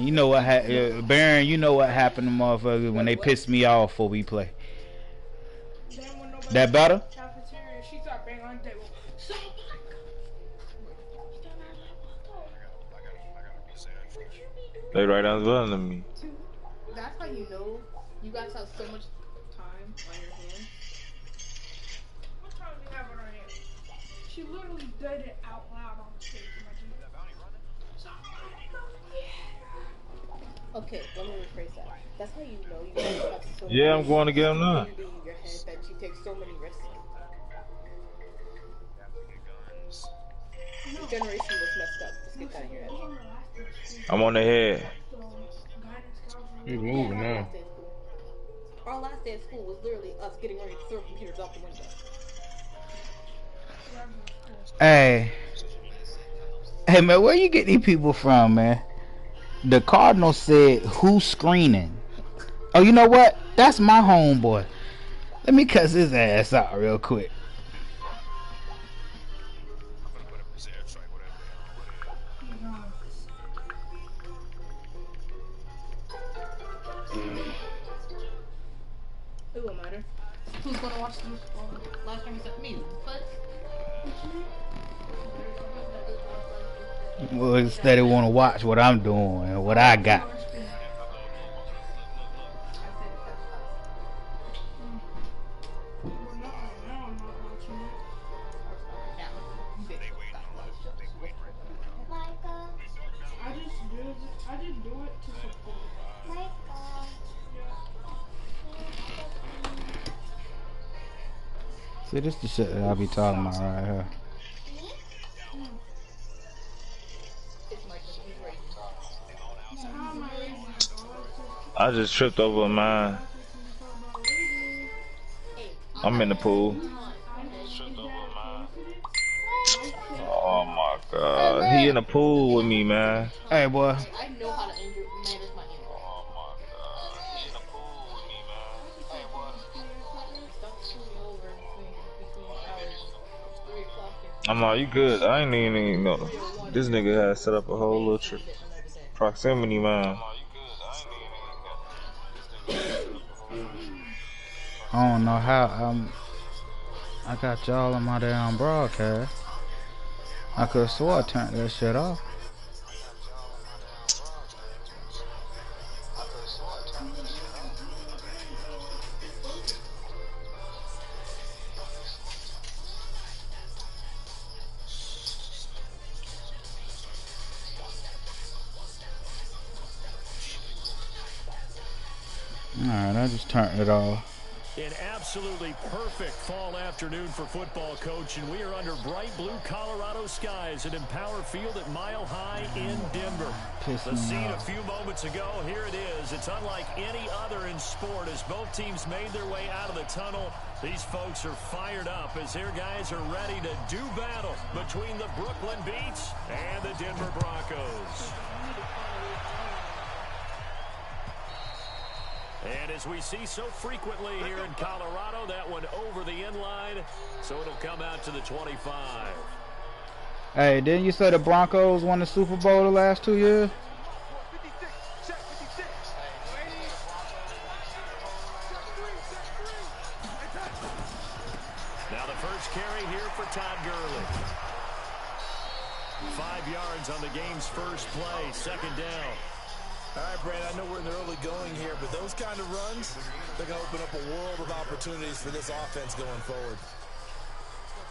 You know what, Baron? You know what happened to motherfuckers when they piss me off before we play. That better? They right down the bottom of me. That's how you know you guys have so much time on your hands. What time do we have on our hands? She literally did it out loud on the stage. Okay, let me rephrase that. That's how you know you guys have so Yeah, I'm much going to get them now. stupidity in your head that you take so many risks. This generation was messed up. Just get that in your head. I'm on the head. We moving Yeah, now. our last day of school was literally us getting ready to throw computers out the window. Hey. Hey, man, where you get these people from, man? The Cardinal said, who's screening? Oh, you know what? That's my homeboy. Let me cuss his ass out real quick. It won't matter. Who's gonna watch this? Last time he said me. But Well, instead they want to watch what I'm doing and what I got. I just do it to support. See, this the shit that I be talking about right here. I just tripped over mine. I'm in the pool. Oh my god. He in the pool with me, man. Hey, boy. I know how to manage my anger. Oh my god. He in the pool with me, man. Hey, boy. I'm like, you good? I ain't even know. This nigga had set up a whole little proximity, man. I don't know how I got y'all on my damn broadcast. I could have swore I turned that shit off. Alright, I just turned it off. An absolutely perfect fall afternoon for football, Coach, and we are under bright blue Colorado skies at Empower Field at Mile High in Denver. The scene a few moments ago, here it is. It's unlike any other in sport as both teams made their way out of the tunnel. These folks are fired up as their guys are ready to do battle between the Brooklyn Beats and the Denver Broncos. And as we see so frequently here in Colorado, that one over the end line, so it'll come out to the 25. Hey, didn't you say the Broncos won the Super Bowl the last 2 years? Now the first carry here for Todd Gurley. 5 yards on the game's first play, second down. All right, Brad, I know we're in the early going here, but those kind of runs, they're going to open up a world of opportunities for this offense going forward.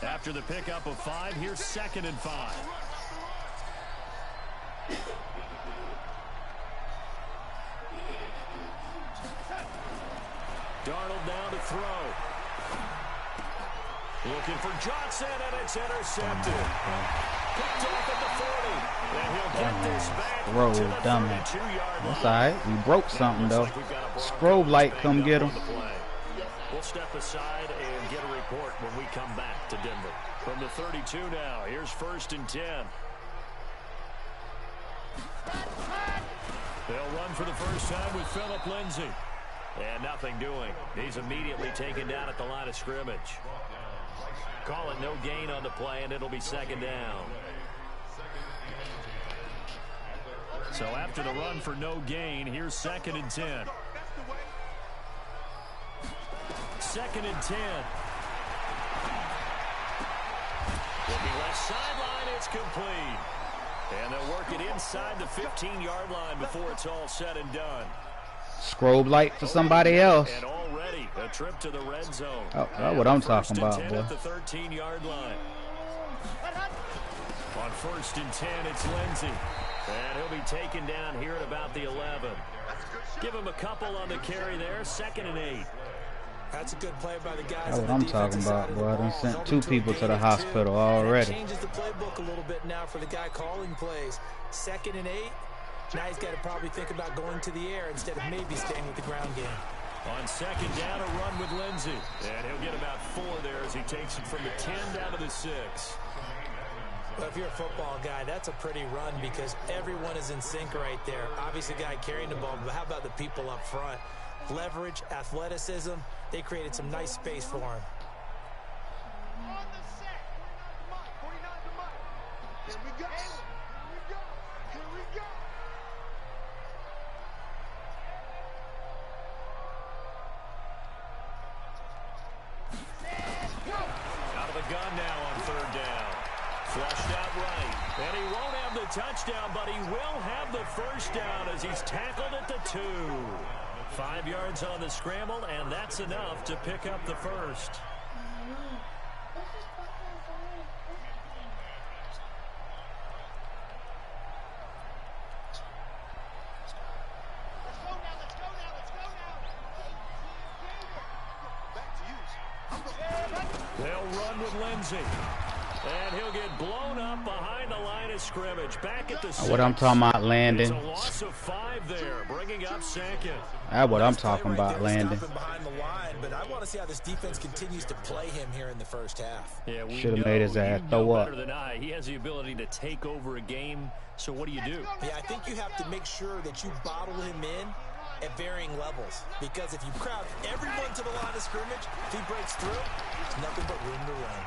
After the pickup of 5, here's 2nd and 5. Darnold down to throw. Looking for Johnson, and it's intercepted. Picked off at the 40. And he'll get this back to the 32-yard line. That's alright. We broke something, though. Strobe light, come get him. We'll step aside and get a report when we come back to Denver. From the 32 now, here's 1st and 10. They'll run for the first time with Phillip Lindsay. And nothing doing. He's immediately taken down at the line of scrimmage. Call it no gain on the play, and it'll be 2nd down. So after the run for no gain, here's 2nd and 10. 2nd and 10. Looking left sideline, it's complete. And they'll work it inside the 15-yard line before it's all said and done. Strobe light for somebody else. And already a trip to the red zone. Oh, that's what I'm talking about, boy. At the 13-yard line. On 1st and 10, it's Lindsey. And he'll be taken down here at about the 11. Give him a couple on the carry there. 2nd and 8. That's a good play by the guys. That's what I'm talking about, boy. I done sent 2 people to the hospital already. Changes the playbook a little bit now for the guy calling plays. 2nd and 8. Now he's got to probably think about going to the air instead of maybe staying with the ground game. On 2nd down, a run with Lindsey. And he'll get about 4 there as he takes it from the 10 down to the 6. Well, if you're a football guy, that's a pretty run because everyone is in sync right there. Obviously, the guy carrying the ball, but how about the people up front? Leverage, athleticism, they created some nice space for him. Out of the gun now on 3rd down. Flushed out right. And he won't have the touchdown, but he will have the 1st down as he's tackled at the 2. 5 yards on the scramble, and that's enough to pick up the 1st. They'll run with Lindsey. And he'll get blown up behind the line of scrimmage. Back at the 6. What I'm talking about, Landon. It's a loss of 5 there, bringing up 2nd. That's what I'm talking about, Landon. Behind the line, but I want to see how this defense continues to play him here in the 1st half. Yeah, should have made his ass throw up. Better than I. He has the ability to take over a game. So what do you do? Yeah, I think you have to make sure that you bottle him in at varying levels. Because if you crowd everyone to the line of scrimmage, if he breaks through, there's nothing but room to run.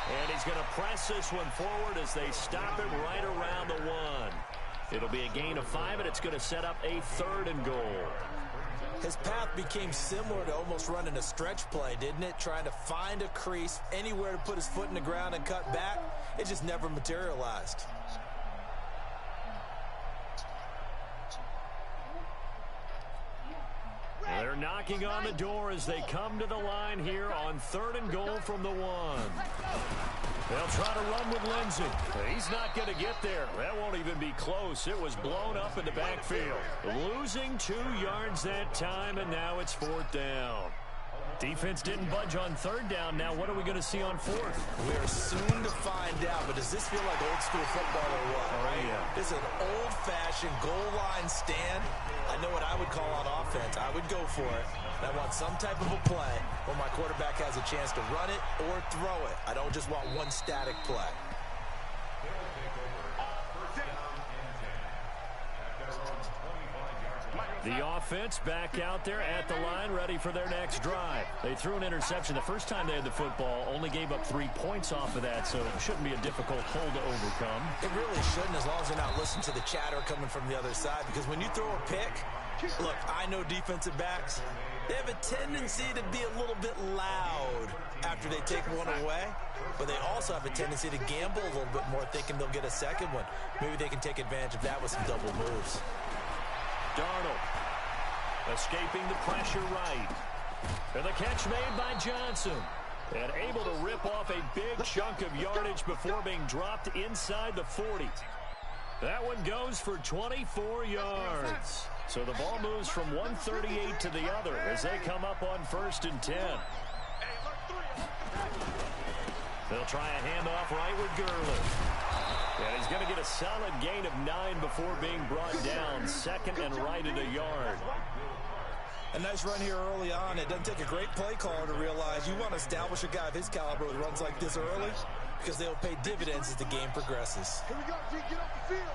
And he's going to press this one forward as they stop him right around the 1. It'll be a gain of 5, and it's going to set up a 3rd and goal. His path became similar to almost running a stretch play, didn't it? Trying to find a crease, anywhere to put his foot in the ground and cut back. It just never materialized. They're knocking on the door as they come to the line here on 3rd and goal from the 1. They'll try to run with Lindsey. He's not going to get there. That won't even be close. It was blown up in the backfield. Losing 2 yards that time, and now it's 4th down. Defense didn't budge on 3rd down. Now what are we going to see on 4th? We're soon to find out, but does this feel like old school football or what? Oh, yeah. This is an old-fashioned goal line stand. I know what I would call on offense. I would go for it. I want some type of a play where my quarterback has a chance to run it or throw it. I don't just want one static play. The offense back out there at the line, ready for their next drive. They threw an interception the first time they had the football, only gave up 3 points off of that, so it shouldn't be a difficult hole to overcome. It really shouldn't, as long as you're not listening to the chatter coming from the other side, because when you throw a pick, look, I know defensive backs, they have a tendency to be a little bit loud after they take one away, but they also have a tendency to gamble a little bit more, thinking they'll get a second one. Maybe they can take advantage of that with some double moves. Darnold escaping the pressure right. And the catch made by Johnson. And able to rip off a big chunk of yardage before being dropped inside the 40. That one goes for 24 yards. So the ball moves from 138 to the other as they come up on 1st and 10. They'll try a handoff right with Gurley. And he's going to get a solid gain of 9 before being brought down. 2nd and right at a yard. A nice run here early on. It doesn't take a great play caller to realize you want to establish a guy of his caliber with runs like this early because they'll pay dividends as the game progresses. Here we go, G, get off the field.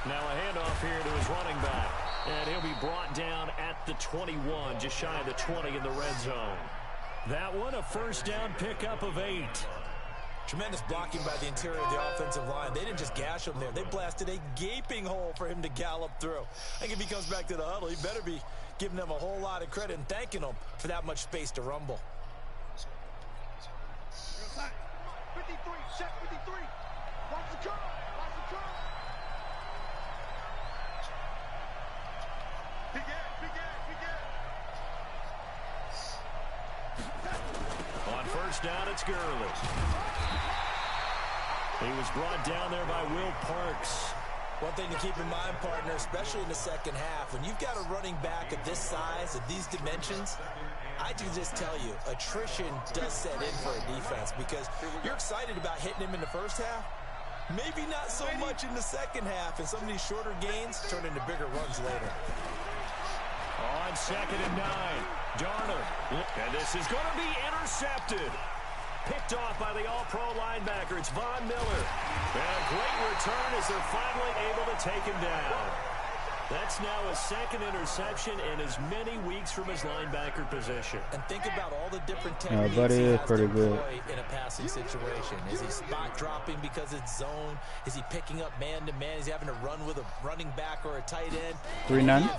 Now a handoff here to his running back. And he'll be brought down at the 21, just shy of the 20 in the red zone. That one, a 1st down pickup of 8. Tremendous blocking by the interior of the offensive line. They didn't just gash him there. They blasted a gaping hole for him to gallop through. I think if he comes back to the huddle, he better be giving them a whole lot of credit and thanking them for that much space to rumble. 53, set 53. Watch the curl. Watch the curl. Big air, big air, big air. On first down, it's Gurley. He was brought down there by Will Parks. One thing to keep in mind, partner, especially in the second half, when you've got a running back of this size, of these dimensions, I can just tell you, attrition does set in for a defense because you're excited about hitting him in the first half. Maybe not so much in the second half, and some of these shorter gains turn into bigger runs later. On 2nd and 9, Darnold. And this is going to be intercepted. Picked off by the all-pro linebacker. It's Von Miller. And a great return as they're finally able to take him down. That's now his second interception in as many weeks from his linebacker position. And think about all the different techniques he has to employ in a passing situation. Is he spot dropping because it's zone? Is he picking up man-to-man? Is he having to run with a running back or a tight end? 3-9.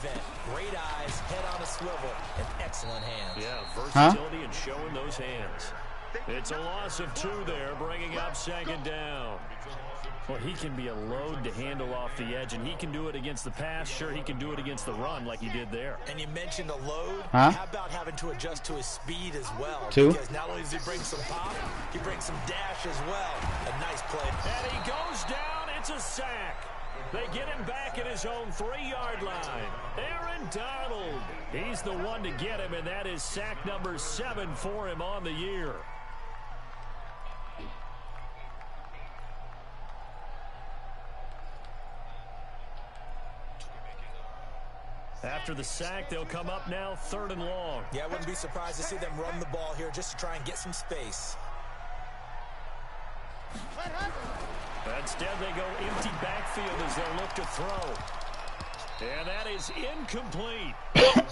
Great eyes, head on a swivel, and excellent hands. Yeah, versatility and showing those hands. It's a loss of 2 there, bringing up 2nd down. Well, he can be a load to handle off the edge, and he can do it against the pass. Sure, he can do it against the run like he did there. And you mentioned a load. Huh? How about having to adjust to his speed as well? 2. Because not only does he bring some pop, he brings some dash as well. A nice play. And he goes down. It's a sack. They get him back at his own 3-yard line. Aaron Donald. He's the one to get him, and that is sack number 7 for him on the year. After the sack, they'll come up now 3rd and long. Yeah, I wouldn't be surprised to see them run the ball here just to try and get some space. Instead, they go empty backfield as they'll look to throw. And that is incomplete.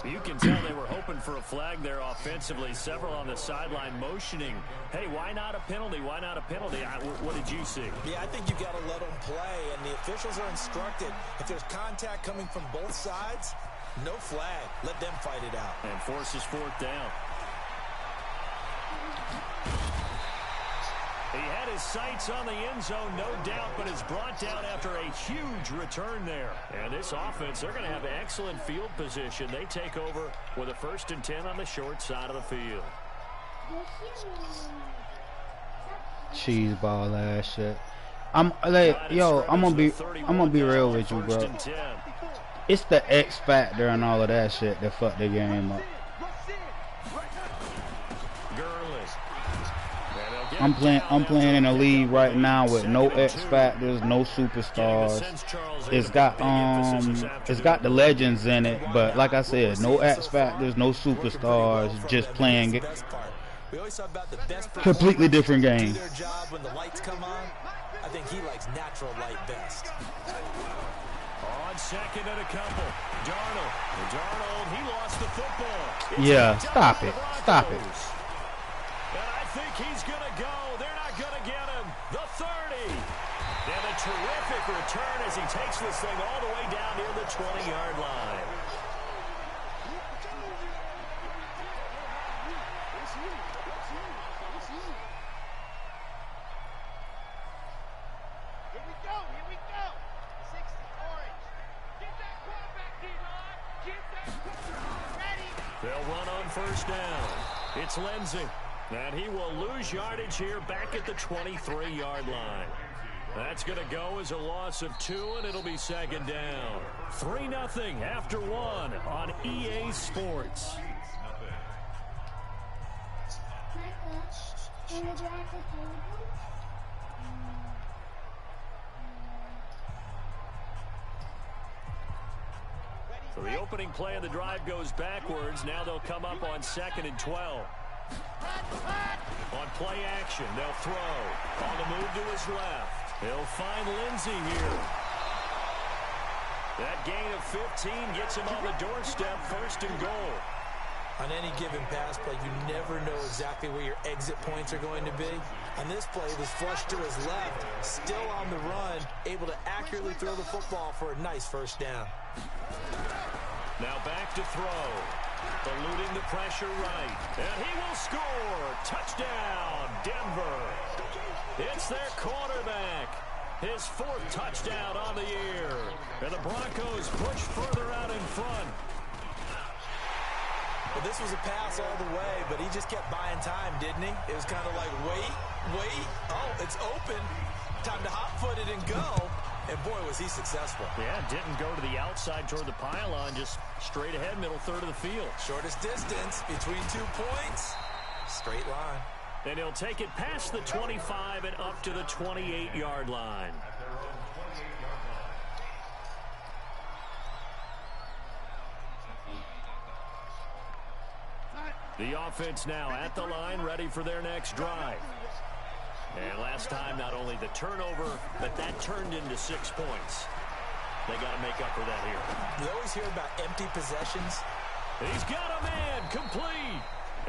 You can tell they were hoping for a flag there offensively. Several on the sideline motioning. Hey, why not a penalty? Why not a penalty? What did you see? Yeah, I think you got to let them play, and the officials are instructed. If there's contact coming from both sides, no flag. Let them fight it out. And forces 4th down. He had his sights on the end zone, no doubt, but is brought down after a huge return there. And this offense, they're going to have excellent field position. They take over with a 1st and 10 on the short side of the field. Cheese ball ass shit. I'm gonna be real with you, bro. It's the X factor and all of that shit that fucked the game up. I'm playing in a league right now with no X factors, no superstars. It's got the legends in it, but like I said, no X factors, no superstars, just playing it. Completely different game. When the lights come on, I think he likes natural light best. On 2nd and a couple, Darnold, he lost the football. Yeah, stop it. And I think he's going to go. They're not going to get him. The 30. And a terrific return as he takes this thing all the way down near the 20-yard line. Here we go. 60 orange. Get that quarterback, D-line. Get that quarterback. Ready. They'll run on 1st down. It's Lindsey. And he will lose yardage here back at the 23-yard line. That's going to go as a loss of 2, and it'll be 2nd down. 3-0 after 1 on EA Sports. So the opening play of the drive goes backwards. Now they'll come up on 2nd and 12. On play action, they'll throw. On the move to his left. He'll find Lindsey here. That gain of 15 gets him on the doorstep, 1st and goal. On any given pass play, you never know exactly where your exit points are going to be. On this play, he was flushed to his left, still on the run, able to accurately throw the football for a nice first down. Now back to throw. Eluding the pressure right. And he will score. Touchdown, Denver. It's their quarterback. His 4th touchdown on the year. And the Broncos push further out in front. Well, this was a pass all the way, but he just kept buying time, didn't he? It was kind of like, wait. Oh, it's open. Time to hot-foot it and go. And, boy, was he successful. Yeah, didn't go to the outside toward the pylon, just straight ahead, middle third of the field. Shortest distance between 2 points. Straight line. And he'll take it past the 25 and up to the 28-yard line. The offense now at the line, ready for their next drive. And last time, not only the turnover, but that turned into 6 points. They got to make up for that here. You always hear about empty possessions. He's got a man complete.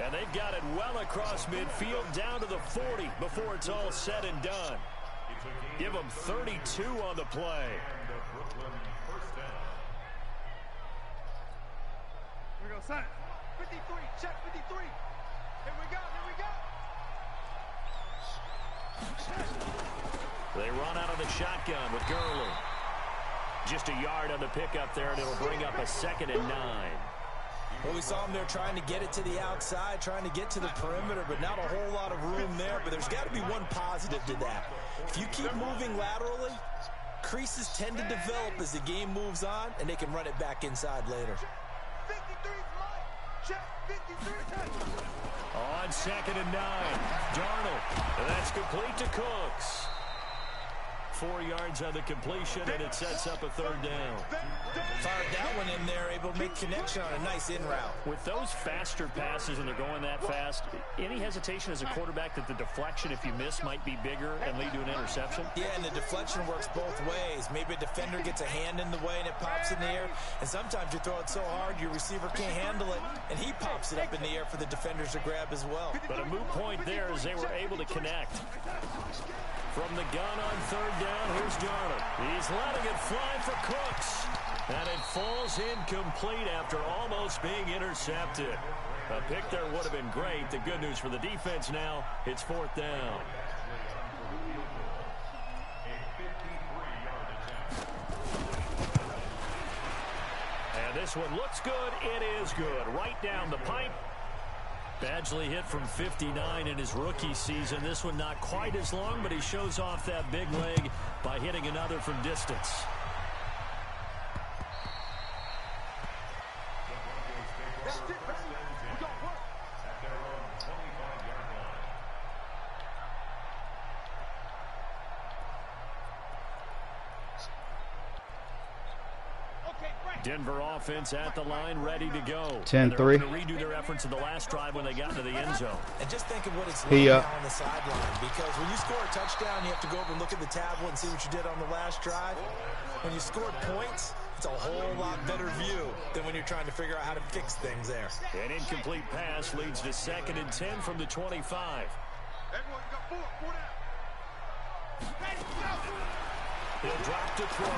And they've got it well across midfield down to the 40 before it's all said and done. Give them 32 on the play. Here we go, son. 53, check 53. Here we go, They run out of the shotgun with Gurley. Just a yard on the pickup there, and it'll bring up a 2nd and 9. Well, we saw him there trying to get it to the outside, trying to get to the perimeter, but not a whole lot of room there. But there's got to be one positive to that. If you keep moving laterally, creases tend to develop as the game moves on, and they can run it back inside later. 53's mine. Check 53. On 2nd and 9, Darnold. And that's complete to Cooks. 4 yards on the completion, and it sets up a 3rd down. Fired that one in there, able to make connection on a nice in route. With those faster passes and they're going that fast, any hesitation as a quarterback that the deflection, if you miss, might be bigger and lead to an interception? Yeah, and the deflection works both ways. Maybe a defender gets a hand in the way and it pops in the air, and sometimes you throw it so hard your receiver can't handle it, and he pops it up in the air for the defenders to grab as well. But a moot point there as they were able to connect. From the gun on 3rd down, here's Darnold. He's letting it fly for Cooks. And it falls incomplete after almost being intercepted. A pick there would have been great. The good news for the defense now, it's 4th down. And this one looks good. It is good. Right down the pipe. Badgley hit from 59 in his rookie season. This one not quite as long, but he shows off that big leg by hitting another from distance. Denver offense at the line, ready to go. 10-3. They're going to redo their efforts in the last drive when they got into the end zone. And just think of what it's like now on the sideline. Because when you score a touchdown, you have to go over and look at the tablet and see what you did on the last drive. When you scored points, it's a whole lot better view than when you're trying to figure out how to fix things there. An incomplete pass leads to 2nd and 10 from the 25. Everyone got 4 down. He'll drop to throw.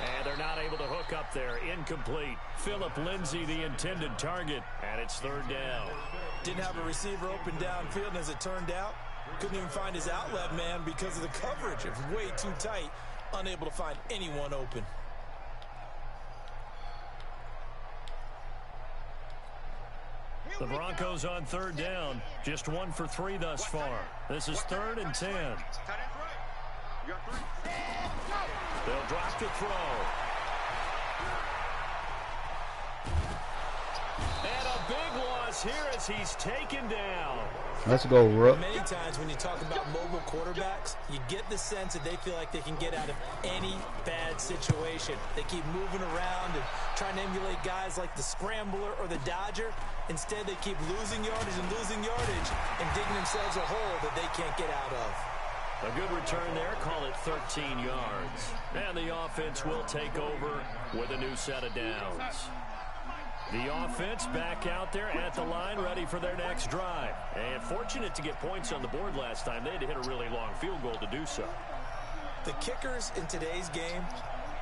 And they're not able to hook up there. Incomplete. Phillip Lindsay, the intended target. And it's 3rd down. Didn't have a receiver open downfield, and as it turned out, couldn't even find his outlet man because of the coverage. It was way too tight. Unable to find anyone open. The Broncos on 3rd down. Just 1 for 3 thus far. This is 3rd and 10. They'll drop to throw. And a big loss here as he's taken down. Let's go, Rook. Many times when you talk about mobile quarterbacks, you get the sense that they feel like they can get out of any bad situation. They keep moving around and trying to emulate guys like the Scrambler or the Dodger. Instead, they keep losing yardage and digging themselves a hole that they can't get out of. A good return there, call it 13 yards. And the offense will take over with a new set of downs. The offense back out there at the line, ready for their next drive. And fortunate to get points on the board last time. They had to hit a really long field goal to do so. The kickers in today's game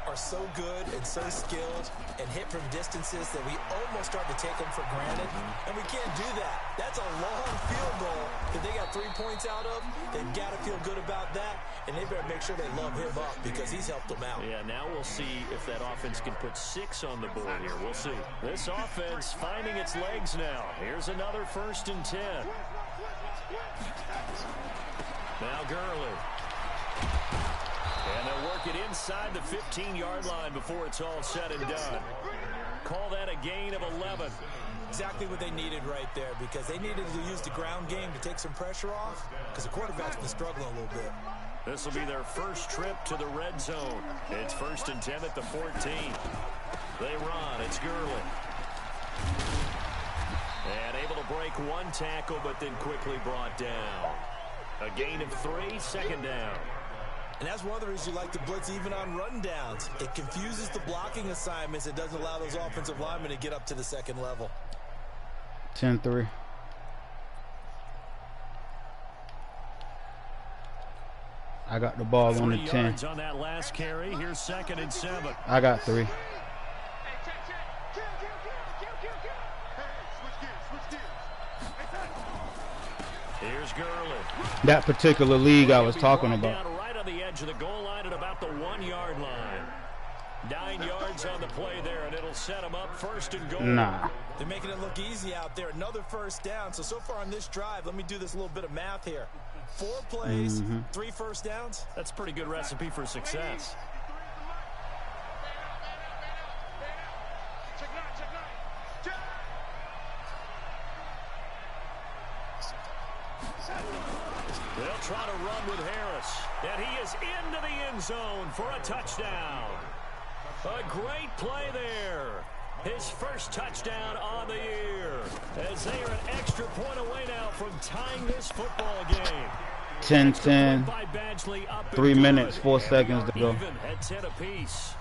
are so good and so skilled and hit from distances that we almost start to take them for granted, and we can't do that. That's a long field goal that they got 3 points out of. They've got to feel good about that, and they better make sure they love him up because he's helped them out. Yeah, now we'll see if that offense can put 6 on the board here. We'll see. This offense finding its legs now. Here's another 1st and 10. Now Gurley. And they'll work it inside the 15-yard line before it's all said and done. Call that a gain of 11. Exactly what they needed right there, because they needed to use the ground game to take some pressure off, because the quarterback's been struggling a little bit. This will be their first trip to the red zone. It's 1st and 10 at the 14. They run. It's Gurley. And able to break one tackle, but then quickly brought down. A gain of 3, 2nd down. And that's one of the reasons you like to blitz even on rundowns. It confuses the blocking assignments. It doesn't allow those offensive linemen to get up to the second level. 10-3. I got the ball on the 10. On that last carry. Here's 2nd and 7. I got 3. Here's Gurley. That particular league I was talking about. Right on the edge of the goal line at about the 1-yard line. 9 yards on the play there, and it'll set them up 1st and goal. Nah. They're making it look easy out there. Another 1st down. So far on this drive, let me do this little bit of math here. 4 plays, 3 1st downs. That's a pretty good recipe for success. They'll try to run with Harris. And he is into the end zone for a touchdown. A great play there. His first touchdown on the year. As they are an extra point away now from tying this football game. 10-10. 3 minutes, 4 seconds to go. Even at 10 apiece.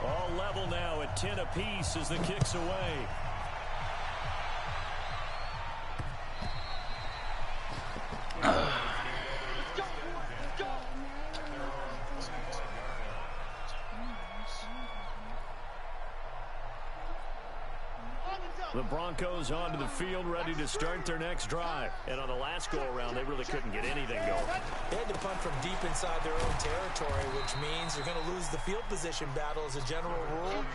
All level now at 10 apiece as the kick's away. The Broncos onto the field, ready to start their next drive. And on the last go-around, they really couldn't get anything going. They had to punt from deep inside their own territory, which means they're going to lose the field position battle as a general rule.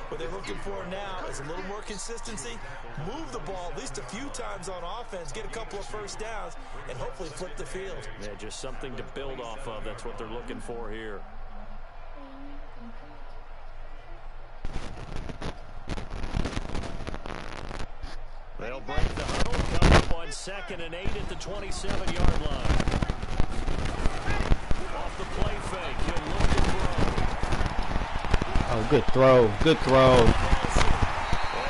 What they're looking for now is a little more consistency, move the ball at least a few times on offense, get a couple of 1st downs, and hopefully flip the field. Yeah, just something to build off of. That's what they're looking for here. They'll break the huddle, come up on 2nd and 8 at the 27-yard line. Off the play fake, he'll look to throw. Oh, good throw. Good throw. And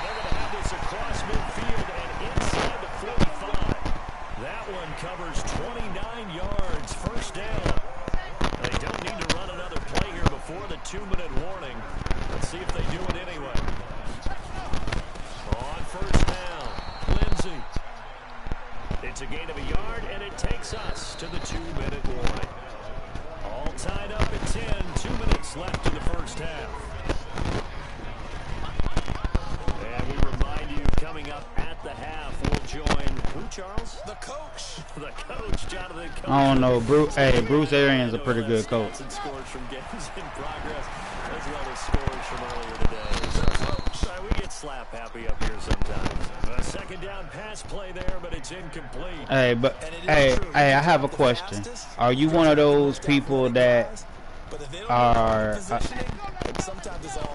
they're going to have this across midfield and inside the 45. That one covers 29 yards, 1st down. They don't need to run another play here before the 2-minute warning. Let's see if they do it anyway. On 1st down. It's a gain of a yard, and it takes us to the 2-minute warning. All tied up at 10, 2 minutes left in the 1st half. And we remind you, coming up at the half, we'll join who, Charles? The coach. The coach, Jonathan Coach. I don't know. Bruce Arians a pretty good coach. Scores from games in progress, as well as scores from earlier today. Sorry, we get slap happy up here sometimes. A 2nd down pass play there, but it's incomplete. Hey, I have a question. Are you one of those people that are?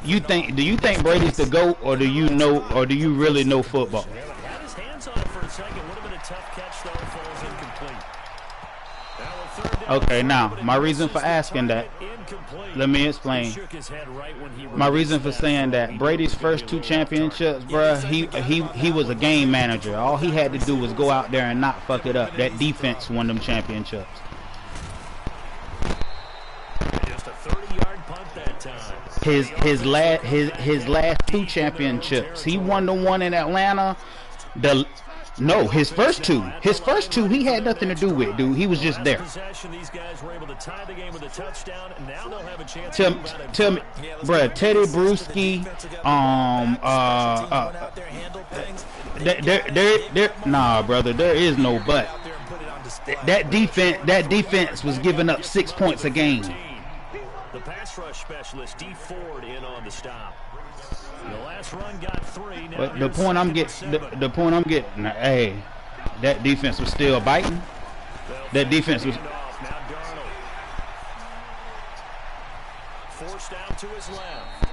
Do you think Brady's the GOAT, or do you really know football? Had his hands on it for a second. Would have been a tough catch, though. Falls incomplete. Okay, now my reason for asking that. Let me explain. My reason for saying that Brady's first 2 championships, bruh, he was a game manager. All he had to do was go out there and not fuck it up. That defense won them championships. Just a 30-yard punt that time. His last 2 championships. He won the one in Atlanta. His first two. His first 2 he had nothing to do with, dude. He was just there. These guys were able to tie the game with a touchdown, and now they'll have a chance Tell me, bruh, Teddy Bruschi, nah, brother, there is no but. That defense was giving up 6 points a game. The pass rush specialist, D. Ford, in on the stop. The last run got 3. Now But the point I'm getting, hey, that defense was still biting. That defense was. Now Darnold. Forced out to his left.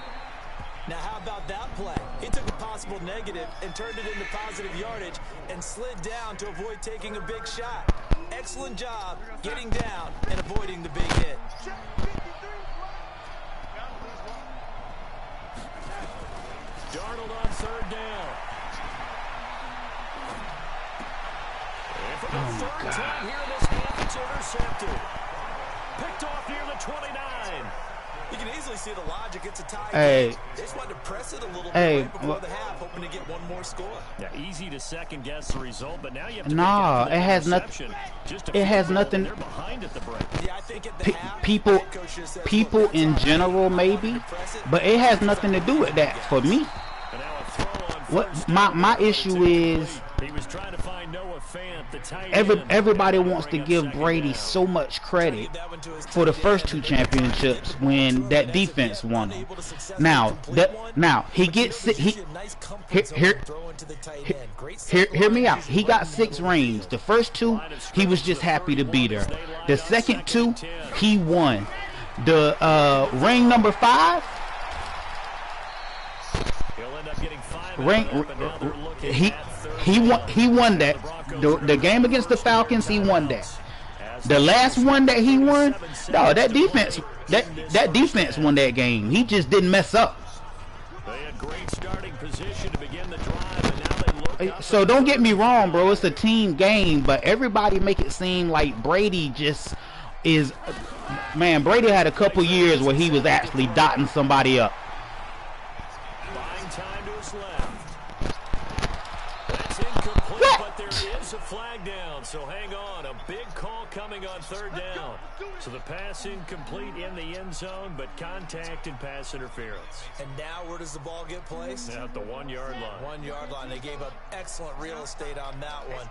Now how about that play? He took a possible negative and turned it into positive yardage and slid down to avoid taking a big shot. Excellent job getting down and avoiding the big hit. Darnold on 3rd down. And for the third time here in this half, it's intercepted. Picked off near the 29. You can easily see the logic. It's a tie. Hey. They just wanted to press it a little bit Hey, before the half, hoping to get one more score. Yeah, easy to second guess the result, but now you have to Nah, make it it has nothing. It has nothing. They're behind at the break. Yeah, I think at the half, People head coach just says, people "Look, in that's general all right. maybe, Press it." but it has nothing to do with that for me. And now a throw on What first my down. issue is, He was trying to find Noah Fant, the tight end. everybody wants to Bring up give second Brady down. so much credit for the first 2 championships when that defense won them. Now he gets hear me out. He got 6 rings. The first 2 he was just happy to be there. The second 2 he won. The ring number 5. He'll end up getting 5 Ring, and a half, and now they're looking he at third he won that. The game against the Falcons, he won that. The last one that he won, no, that defense won that game. He just didn't mess up. They had great starting position to begin the drive, and now they look up. So don't get me wrong, bro. It's a team game, but everybody make it seem like Brady just is. Man, Brady had a couple years where he was actually dotting somebody up. Buying time to his left. That's incomplete, but there is a flag down, so hang on. A big call coming on 3rd down. So the pass incomplete in the end zone, but contact and pass interference. And now where does the ball get placed? At the 1-yard line. 1-yard line. They gave up excellent real estate on that one.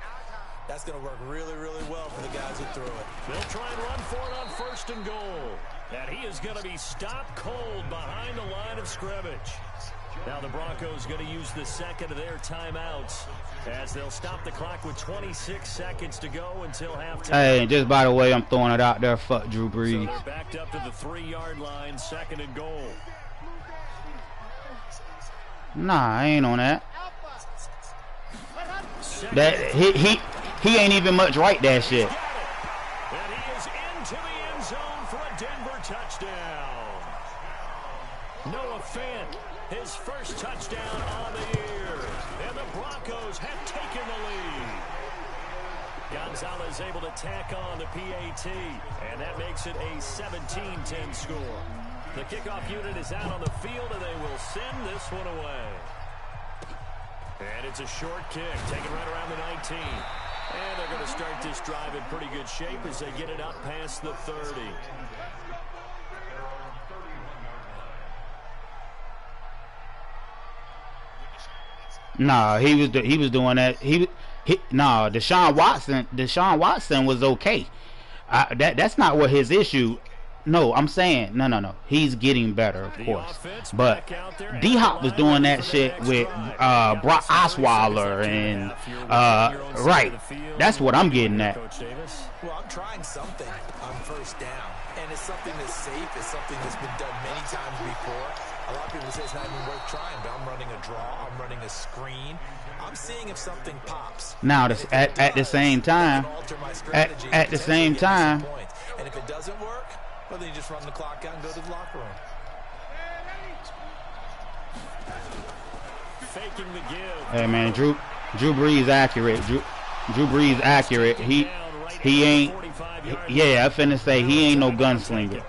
That's going to work really, really well for the guys who threw it. They'll try and run for it on 1st and goal. And he is going to be stopped cold behind the line of scrimmage. Now the Broncos going to use the second of their timeouts as they'll stop the clock with 26 seconds to go until halftime. Hey, just by the way, I'm throwing it out there. Fuck Drew So Brees. they're backed up to the 3-yard line, 2nd and goal. Nah, I ain't on that. Second That he ain't even much right that shit. and he is into the end zone for a Denver touchdown. Noah Fant, his first touchdown on the year. And the Broncos have taken the lead. Gonzalez able to tack on the PAT, and that makes it a 17-10 score. The kickoff unit is out on the field, and they will send this one away. And it's a short kick, taken right around the 19. And they're going to start this drive in pretty good shape as they get it up past the 30. Nah, he was doing that. Nah, Deshaun Watson was okay. That's not what his issue. No, I'm saying no. He's getting better, of course. But D-Hop was doing that shit with Brock Osweiler and right. That's what I'm getting at. Well, I'm trying something on 1st down, and it's something that's safe. It's something that's been done many times before. A lot of people say it's not even worth trying, but I'm running a draw. I'm running a screen. I'm seeing if something pops. Now, at the same time, at the same time, and if it doesn't work, well, then you just run the clock out and go to the locker room. Faking the give. hey man, Drew Brees accurate. Drew Brees accurate. He ain't. Yeah, I finna say he ain't no gunslinger.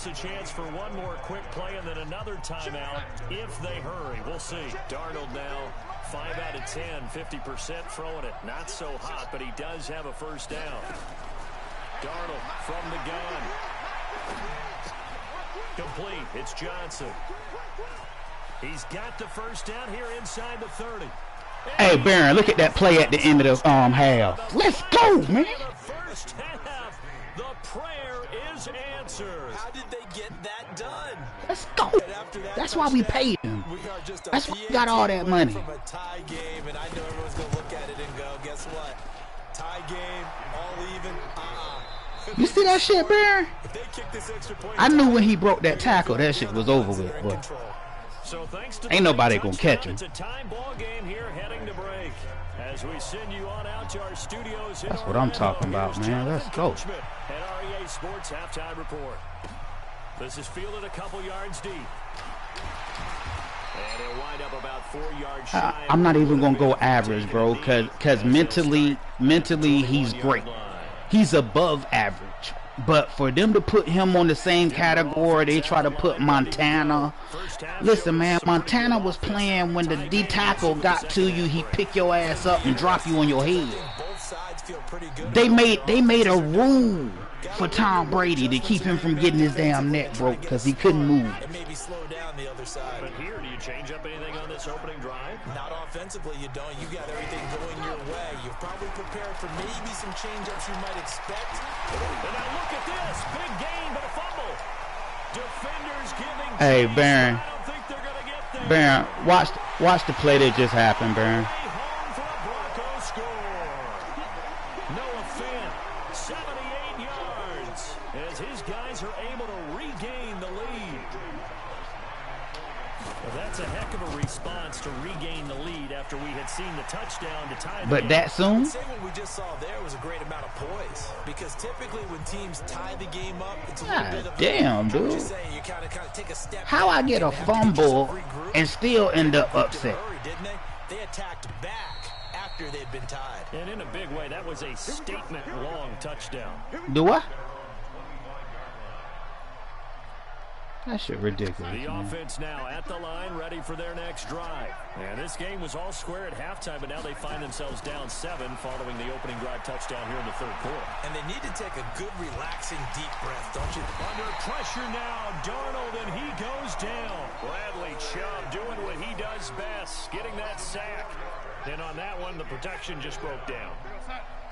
perhaps a chance for one more quick play and then another timeout if they hurry. We'll see. Darnold now 5 out of 10, 50% throwing it. Not so hot, but he does have a first down. Darnold from the gun. Complete. It's Johnson. He's got the first down here inside the 30. Hey, Baron, look at that play at the end of the half. Let's go, man. The first half, the prayer is answered. How did they get that done? Let's go. That's why we paid him. That's why we got all that money. From a tie game, and I know everyone's going to look at it and go, guess what? Tie game, all even. You see that shit, Baron? If they kick this extra point, I knew when he broke that tackle, that shit was over with. But so thanks to ain't nobody gonna catch him. It's a time ball game here heading to break. As we send you on out to our studios. That's what I'm talking about, man. Let's go. At REA Sports Halftime Report. This is fielded a couple yards deep. And he'll wind up about 4 yards shy. I'm not even gonna go average, bro, cause mentally he's great. He's above average. But for them to put him on the same category, they try to put Montana. Listen, man, Montana was playing when the D tackle got to you, he pick your ass up and drop you on your head. They made a rule for Tom Brady to keep him from getting his damn neck broke because he couldn't move. Maybe slow down the other side. But here, do you change up anything on this opening drive? Not offensively, you don't. You got everything going your way. You've probably prepared for maybe some change-ups you might expect. And now look at this. Big gain, but a fumble. Defenders giving. Hey, Baron. I don't think they're going to get there. Baron, watch the play that just happened, Baron. Home for a Broncos score. Noah Fant, 78 yards, as his guys are able to regain the lead. Well, that's a heck of a response to regain the lead after we had seen the touchdown to tie the But game. that soon? I'd say what we just saw there was a great amount of poise. Because typically when teams tie the game up, it's a little bit of damn, a, dude. you say, you kind of take a step How I back, get a and have to fumble yourself regroup. and still end up upset? Hurry, didn't they? They attacked back after they'd been tied. And in a big way, that was a statement-long touchdown. Do what? That shit ridiculous, The man. offense now at the line, ready for their next drive. And this game was all square at halftime, but now they find themselves down 7 following the opening drive touchdown here in the third quarter. And they need to take a good, relaxing, deep breath, don't you? Under pressure now, Darnold, and he goes down. Bradley Chubb doing what he does best, getting that sack. And on that one, the protection just broke down.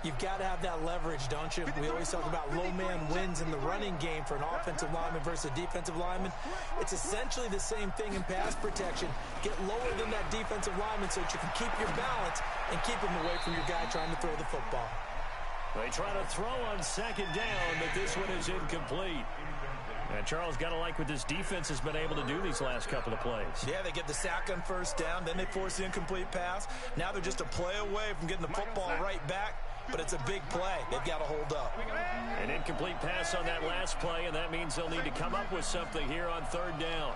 You've got to have that leverage, don't you? We always talk about low man wins in the running game for an offensive lineman versus a defensive lineman. It's essentially the same thing in pass protection. Get lower than that defensive lineman so that you can keep your balance and keep him away from your guy trying to throw the football. They try to throw on second down, but this one is incomplete. And Charles, got to like what this defense has been able to do these last couple of plays. Yeah, they get the sack on first down, then they force the incomplete pass. Now they're just a play away from getting the football right back. But it's a big play. They've got to hold up. An incomplete pass on that last play, and that means they'll need to come up with something here on third down.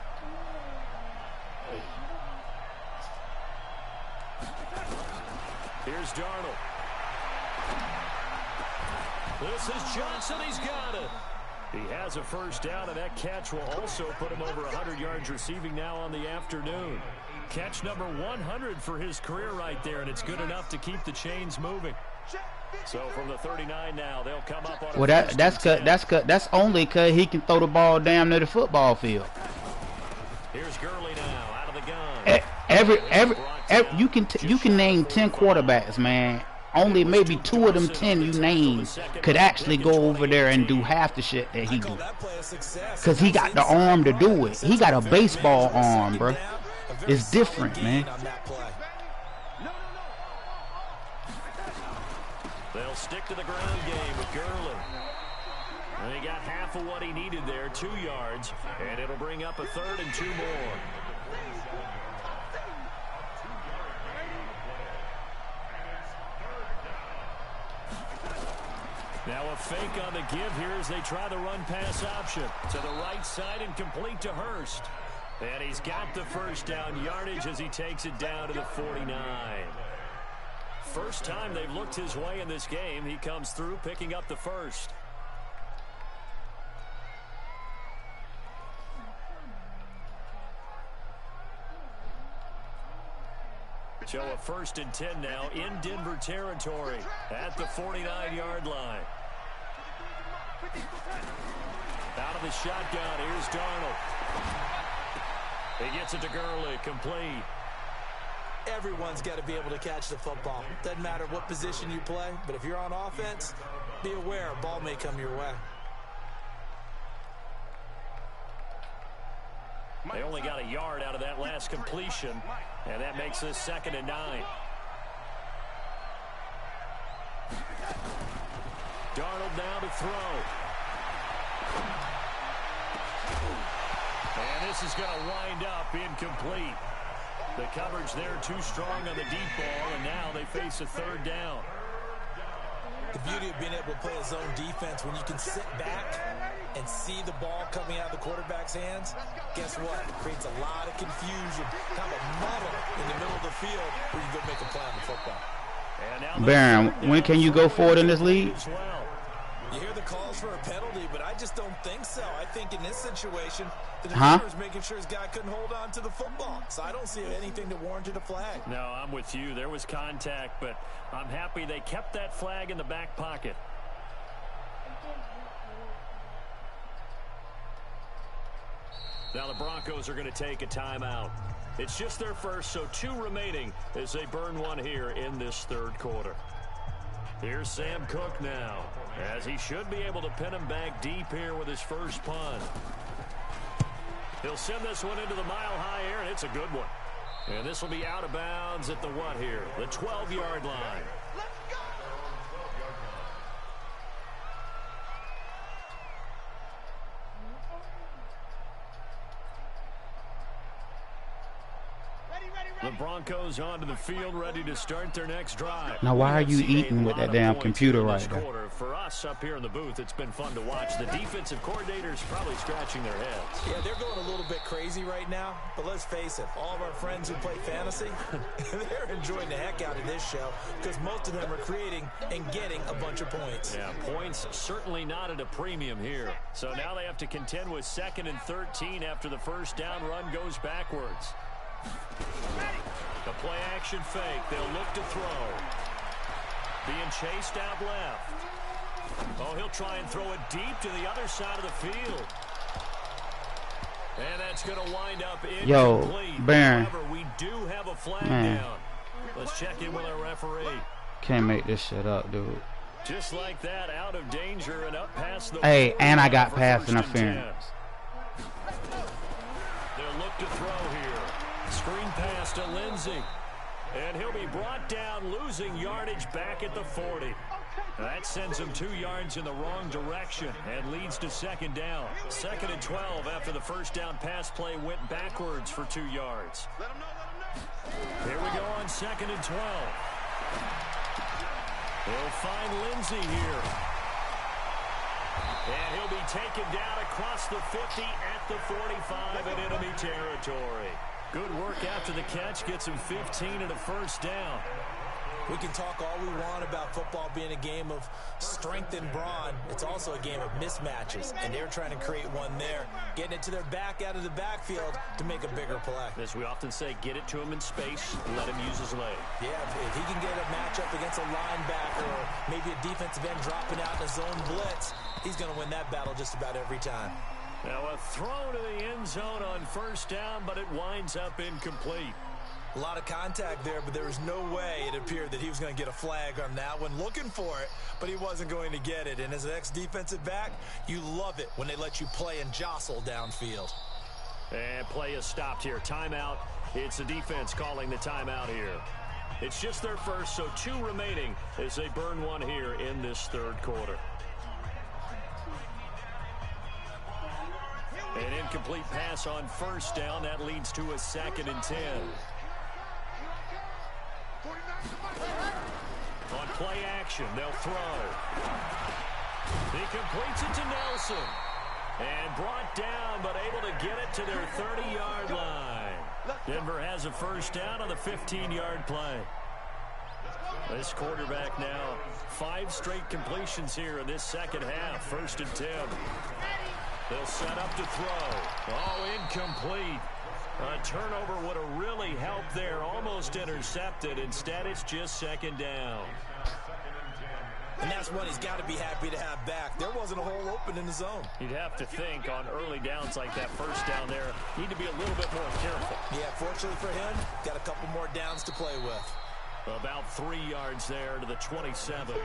Here's Darnold. This is Johnson. He's got it. He has a first down, and that catch will also put him over 100 yards receiving now on the afternoon. Catch number 100 for his career right there, and it's good enough to keep the chains moving. So from the 39 now, they'll come up on. Well, that's only cause he can throw the ball down to the football field. Here's Gurley now out of the gun. Every you can name 10 quarterbacks, man. Only maybe 2 of them 10 you name could actually go over there and do half the shit that he do. Cause he got the arm to do it. He got a baseball arm, bro. It's different, man. They'll stick to the ground game with Gurley. And he got half of what he needed there, 2 yards, and it'll bring up a 3rd and 2 more. Now a fake on the give here as they try the run-pass option. To the right side and complete to Hurst. And he's got the first down yardage as he takes it down to the 49. First time they've looked his way in this game. He comes through picking up the first. So a 1st and 10 now in Denver territory at the 49-yard line. Out of the shotgun, here's Darnold. He gets it to Gurley, complete. Everyone's got to be able to catch the football. Doesn't matter what position you play, but if you're on offense, be aware a ball may come your way. They only got a yard out of that last completion, and that makes this 2nd and 9. Darnold now to throw. And this is going to wind up incomplete. The coverage there too strong on the deep ball, and now they face a 3rd down. The beauty of being able to play a zone defense when you can sit back and see the ball coming out of the quarterback's hands, guess what? It creates a lot of confusion, kind of a muddle in the middle of the field where you go make a play on the football. Baron, when can you go forward in this league? You hear the calls for a penalty, but I just don't think so. I think in this situation, the defender's making sure his guy couldn't hold on to the football. So I don't see anything that warranted a flag. No, I'm with you. There was contact, but I'm happy they kept that flag in the back pocket. Now the Broncos are going to take a timeout. It's just their first, so 2 remaining as they burn one here in this 3rd quarter. Here's Sam Cook now, as he should be able to pin him back deep here with his first punt. He'll send this one into the mile-high air, and it's a good one. And this will be out of bounds at the what here? The 12-yard line. The Broncos onto the field, ready to start their next drive. Now, why are you eating with that damn computer right there? For us up here in the booth, it's been fun to watch. The defensive coordinators probably scratching their heads. Yeah, they're going a little bit crazy right now, but let's face it, all of our friends who play fantasy, they're enjoying the heck out of this show because most of them are creating and getting a bunch of points. Yeah, points certainly not at a premium here. So now they have to contend with 2nd and 13 after the first down run goes backwards. The play action fake. They'll look to throw. Being chased out left. Oh, he'll try and throw it deep to the other side of the field. And that's going to wind up incomplete. Yo, Baron. However, we do have a flag down. Let's check in with our referee. Can't make this shit up, dude. Just like that, out of danger and up past the... Hey, and I got pass interference. They'll look to throw here. Screen pass to Lindsey. And he'll be brought down, losing yardage back at the 40. That sends him 2 yards in the wrong direction and leads to 2nd down. 2nd and 12 after the first down pass play went backwards for 2 yards. Here we go on 2nd and 12. They'll find Lindsey here. And he'll be taken down across the 50 at the 45 in enemy territory. Good work after the catch, gets him 15 and a first down. We can talk all we want about football being a game of strength and brawn. It's also a game of mismatches, and they're trying to create one there, getting it to their back out of the backfield to make a bigger play. As we often say, get it to him in space, let him use his leg. Yeah, if he can get a matchup against a linebacker or maybe a defensive end dropping out in a zone blitz, he's going to win that battle just about every time. Now a throw to the end zone on first down, but it winds up incomplete. A lot of contact there, but there was no way it appeared that he was going to get a flag on that one. Looking for it, but he wasn't going to get it. And as an ex-defensive back, you love it when they let you play and jostle downfield. And play is stopped here. Timeout. It's the defense calling the timeout here. It's just their first, so 2 remaining as they burn one here in this 3rd quarter. An incomplete pass on first down. That leads to a 2nd and 10. On play action, they'll throw. He completes it to Nelson. And brought down, but able to get it to their 30-yard line. Denver has a first down on the 15-yard play. This quarterback now 5 straight completions here in this second half. 1st and 10. They'll set up to throw. Oh, incomplete. A turnover would have really helped there. Almost intercepted. Instead, it's just second down. And that's what he's got to be happy to have back. There wasn't a hole open in the zone. You'd have to think on early downs like that first down there, need to be a little bit more careful. Yeah, fortunately for him, got a couple more downs to play with. About 3 yards there to the 27.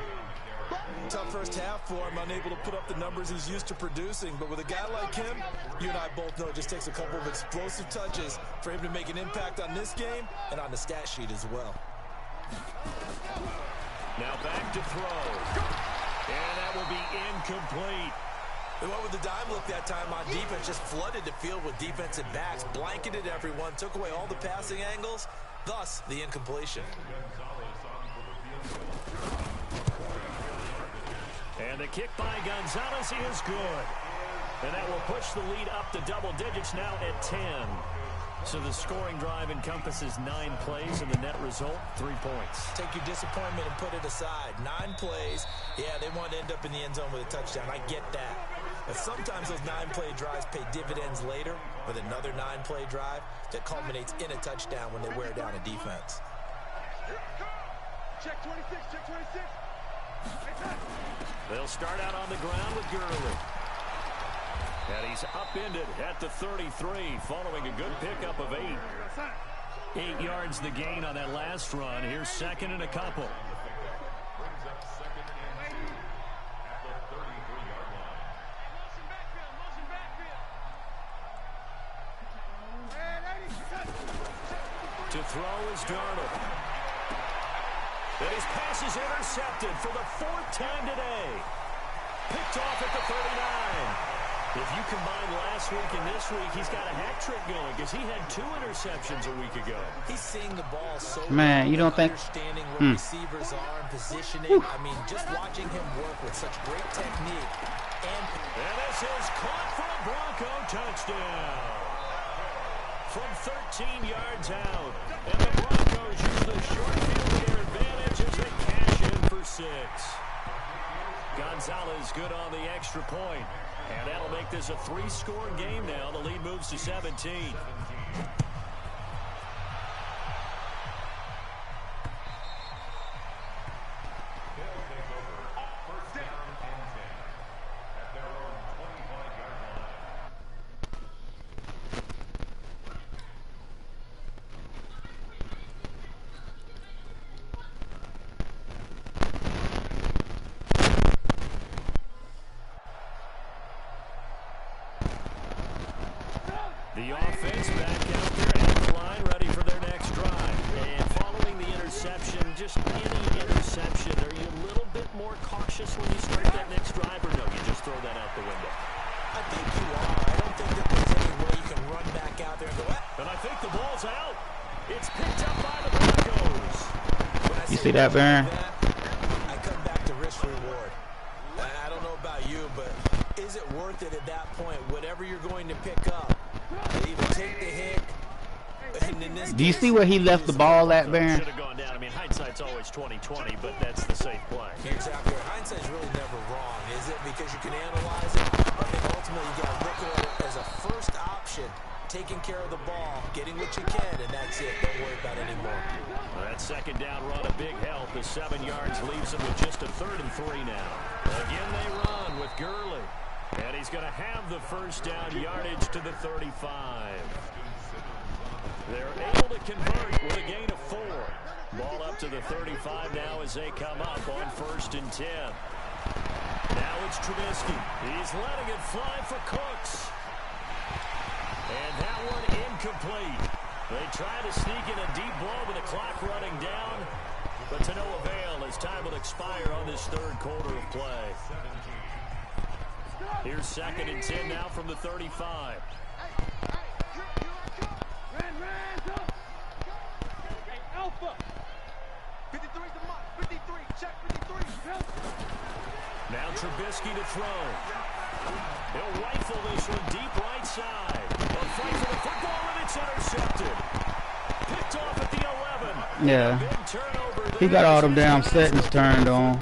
Tough first half for him, unable to put up the numbers he's used to producing. But with a guy like him, you and I both know it just takes a couple of explosive touches for him to make an impact on this game and on the stat sheet as well. Now back to throw. And that will be incomplete. They went with the dime look that time on defense, just flooded the field with defensive backs, blanketed everyone, took away all the passing angles, thus the incompletion. And the kick by Gonzalez is good. And that will push the lead up to double digits now at 10. So the scoring drive encompasses 9 plays, and the net result, 3 points. Take your disappointment and put it aside. 9 plays. Yeah, they want to end up in the end zone with a touchdown. I get that. But sometimes those 9-play drives pay dividends later with another 9-play drive that culminates in a touchdown when they wear down a defense. Check 26, check 26. They'll start out on the ground with Gurley. And he's upended at the 33 following a good pickup of 8. 8 yards the gain on that last run. Here's second and a couple. To throw is Darnold. And his pass is intercepted for the 4th time today. Picked off at the 39. If you combine last week and this week, he's got a hat trick going because he had 2 interceptions a week ago. He's seeing the ball so man, you don't think understanding where receivers are and positioning. I mean, just watching him work with such great technique. And this is caught for a Bronco touchdown. From 13 yards out. And the Broncos use the short field to their advantage as they cash in for 6. Gonzalez good on the extra point. And that'll make this a 3-score game now. The lead moves to 17. The offense back out there at the line, ready for their next drive. And following the interception, just any interception, are you a little bit more cautious when you start that next drive, or no, you just throw that out the window? I think you are. I don't think that there's any way you can run back out there and go, and I think the ball's out. It's picked up by the Broncos. You see that, Baron? I come back to risk reward. I don't know about you, but is it worth it at that point? Whatever you're going to pick up, either take the hit. Do you see where he left the ball at, Baron? Should have gone down. I mean, hindsight's always 20/20, but that's the safe play. Exactly. Hindsight's really never wrong, is it? Because you can analyze it. I think ultimately you got to look at it as a first option, taking care of the ball, getting what you can, and that's it. Don't worry about it anymore. Well, that second down run, a big help. The 7 yards leaves him with just a 3rd and 3 now. Again, they run with Gurley. And he's going to have the first down yardage to the 35. They're able to convert with a gain of 4. Ball up to the 35 now as they come up on 1st and 10. Now it's Trubisky. He's letting it fly for Cooks. And that one incomplete. They try to sneak in a deep blow with the clock running down, but to no avail as time will expire on this 3rd quarter of play. Here's 2nd and 10 now from the 35. Alpha. 53's the mark. 53. Check 53. Now Trubisky to throw. He'll rifle this one deep right side. He'll fight for the football and it's intercepted. Picked off at the 11. Yeah. Big turnover. He got all them damn settings turned on.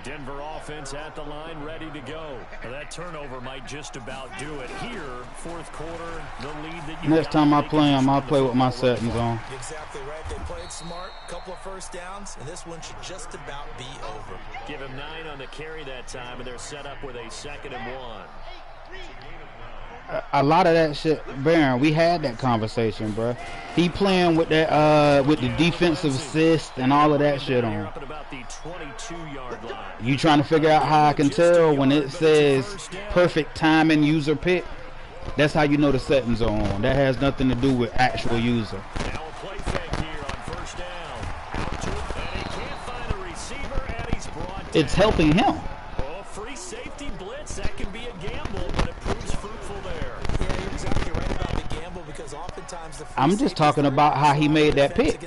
Denver defense at the line, ready to go. Now, that turnover might just about do it here. Fourth quarter, the lead that you Next time I play him, I'll play with my settings on. Exactly right. They played smart, couple of first downs, and this one should just about be over. Give him 9 on the carry that time, and they're set up with a 2nd and 1. A lot of that shit, Baron, we had that conversation, bro. He playing with that with the defensive assist and all of that shit on. You trying to figure out how I can tell when it says perfect timing user pick? That's how you know the settings are on. That has nothing to do with actual user. Now a play fake here on first down. Out to it, and he can't find a receiver, and he's brought down. It's helping him. Oh, free safety blitz. That can be a gamble, but it proves fruitful there. Yeah, you're exactly right about the gamble because oftentimes the I'm just talking about how he made that pick.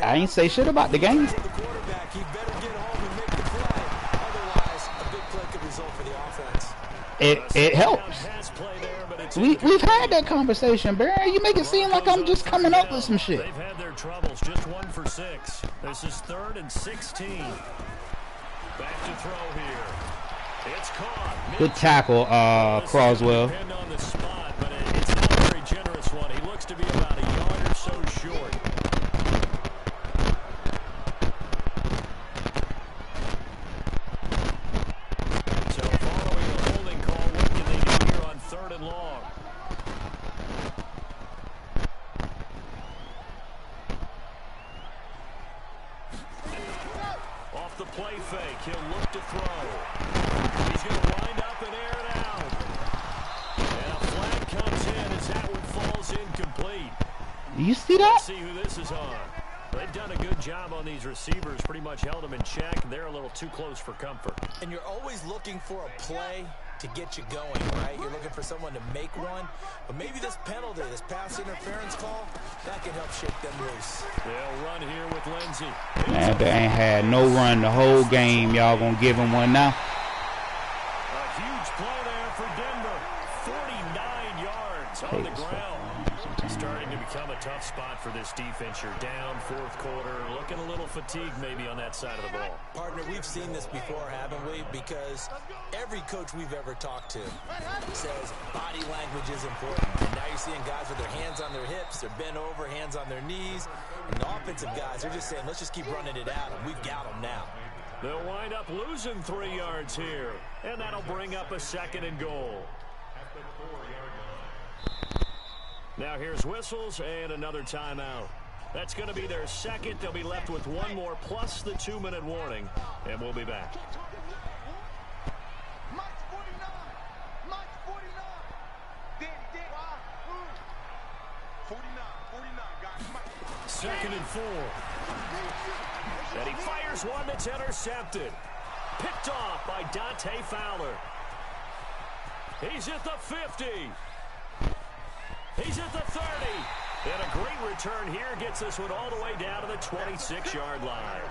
I ain't say shit about the game. The quarterback, he better get home and make the play. Otherwise, a big play could result for the offense. It helps. We've had that conversation, Barry. You make it seem like I'm just coming up with some shit. They've had their troubles. Just 1 for 6. This is 3rd and 16. Back to throw here. It's caught. Good tackle, Croswell. Depend on the spot, but it's not a very generous one. He looks to be about a yard or so short. So following the holding call, what can they do here on 3rd and long? Off the play fake, he'll look to throw. He's going to wind up and air it out. And a flag comes in as that one falls incomplete. You see that? Let's see who this is on. They've done a good job on these receivers, pretty much held them in check. They're a little too close for comfort. And you're always looking for a play to get you going, right? You're looking for someone to make one. But maybe this penalty, this pass interference call, that can help shake them loose. They'll run here with Lindsey. Man, they ain't had no run the whole game. Y'all gonna give him one now? A huge play there for Denver. 49 yards on the ground. Starting to become a tough spot for this defense. You're down 4th quarter, looking a little fatigued maybe on that side of the ball. Partner, we've seen this before, haven't we? Because every coach we've ever talked to says body language is important. And now you're seeing guys with their hands on their hips, they're bent over, hands on their knees. And the offensive guys, they're just saying, let's just keep running it at them. We've got them now. They'll wind up losing 3 yards here. And that'll bring up a 2nd and goal. Now here's whistles and another timeout. That's going to be their 2nd. They'll be left with 1 more plus the 2-minute warning. And we'll be back. March 49. March 49. Danny. 49, guys. 2nd and 4. And he fires one that's intercepted. Picked off by Dante Fowler. He's at the 50. He's at the 30. And a great return here gets this one all the way down to the 26-yard line.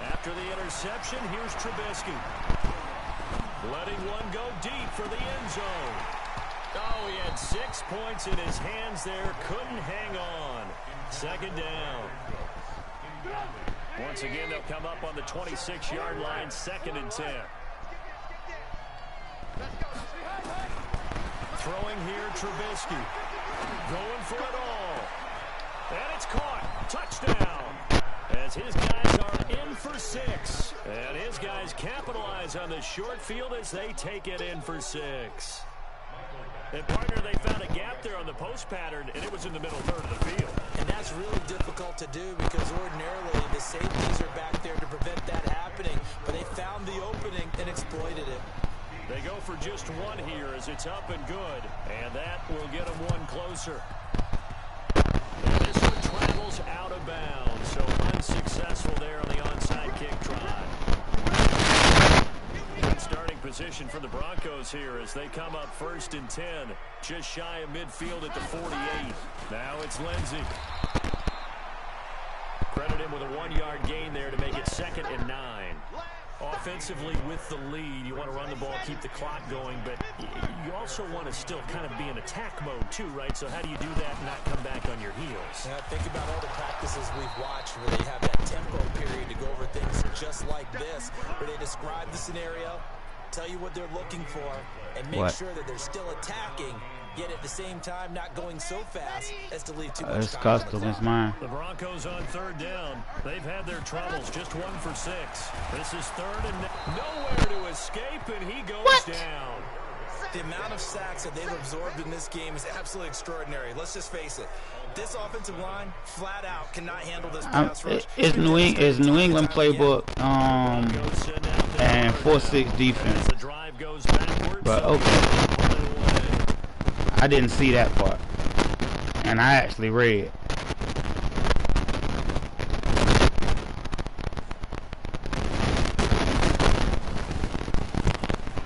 After the interception, here's Trubisky. Letting one go deep for the end zone. Oh, he had 6 points in his hands there. Couldn't hang on. 2nd down. Once again, they'll come up on the 26-yard line, 2nd and 10. Throwing here, Trubisky. Going for it all. And it's caught. Touchdown. As his guys are in for 6. And his guys capitalize on the short field as they take it in for 6. And partner, they found a gap there on the post pattern, and it was in the middle third of the field. And that's really difficult to do because ordinarily the safeties are back there to prevent that happening. But they found the opening and exploited it. They go for just 1 here as it's up and good. And that will get them 1 closer. And this one travels out of bounds. So unsuccessful there on the onside kick try. Good starting position for the Broncos here as they come up 1st and 10. Just shy of midfield at the 48. Now it's Lindsey. Credit him with a 1-yard gain there to make it 2nd and 9. Offensively with the lead, you want to run the ball, keep the clock going, but you also want to still kind of be in attack mode too, right? So how do you do that and not come back on your heels? Yeah, think about all the practices we've watched where they have that tempo period to go over things just like this, where they describe the scenario, tell you what they're looking for, and make sure that they're still attacking, yet at the same time not going so fast as to leave too much It's time. custom, it's mine. The Broncos on third down. They've had their troubles, just 1 for 6. This is third and nowhere to escape, and he goes down. The amount of sacks that they've absorbed in this game is absolutely extraordinary. Let's just face it. This offensive line, flat out, cannot handle this pass rush. It's New England playbook, and 4-6 defense. But okay, I didn't see that part, and I actually read.